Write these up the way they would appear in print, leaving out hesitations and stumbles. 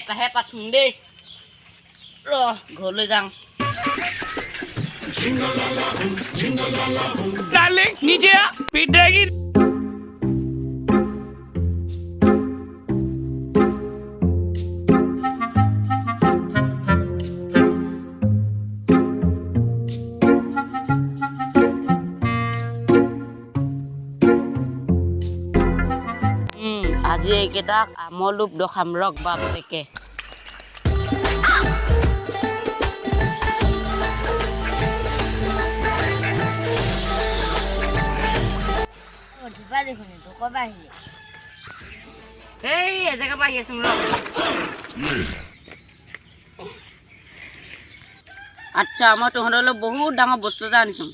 এটাহে পাচোন দেই ৰ ঘৰলৈ যাওঁ डार्लिंग नीचे आ पीट जाएगी আজি এইকেইটাক আমৰ লোভ দখাম ৰক বাপেকে এই এজেগা পৰা আহি আছো ৰ আচ্ছা মই তহঁতলৈ বহুত ডাঙৰ বস্তু এটা আনিছো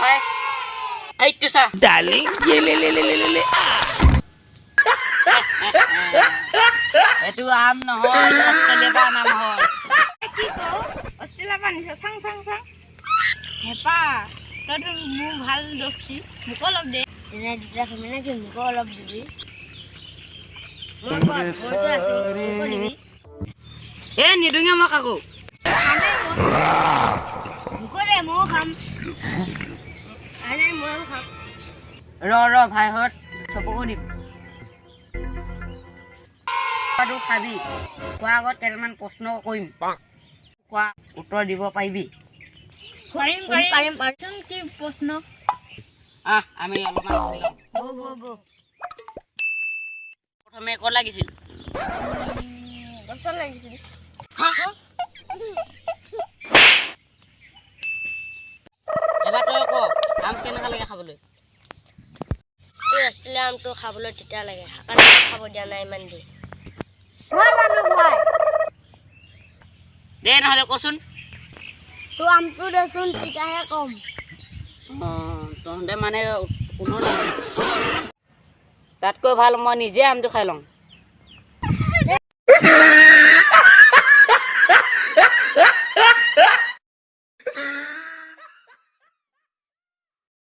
ভাই এইটো চা डार्लिंग ये ले ले ले ले ले ले এইটো আম নহয় অষ্ট্ৰেলিয়াৰ পৰা আম হয় কি কও অষ্ট্ৰেলিয়াৰ পৰা আনিছ চাং চাং চাং হেপা তইতো মোৰ ভাল দোস্তি মোকো অলপ দে তেনে দুটা খাবি নে কি মোকো অলপ দিবি মইতো আছো মোকো দিবি এ নিদুঙে মই কাকো মোকো দে ময়ো খাম আনে ময়ো খাম ৰ ভাইহঁত চবকো দিম তই খাবি খোৱাৰ আগত কেইটামান প্ৰশ্ন কৰিম খোৱা উত্তৰ দিব পাৰিবি পাৰিম চোন কি প্ৰশ্ন আমি অলপমান প্ৰথমে ক'ত লাগিছিল গছত লাগিছিল এবাৰ তই ক আম কেনেকুৱা লাগে খাবলৈ এই অষ্ট্ৰেলিয়া আমটো খাবলৈ তিতা লাগে সেইকাৰণে খাব দিয়া নাই ইমান দি দে নহ'লে কচোন তো আমটো দেচোন তিতাহে কম তহঁতে মানে কোনো তাতকৈ ভাল মই নিজে আমটো খাই লওঁ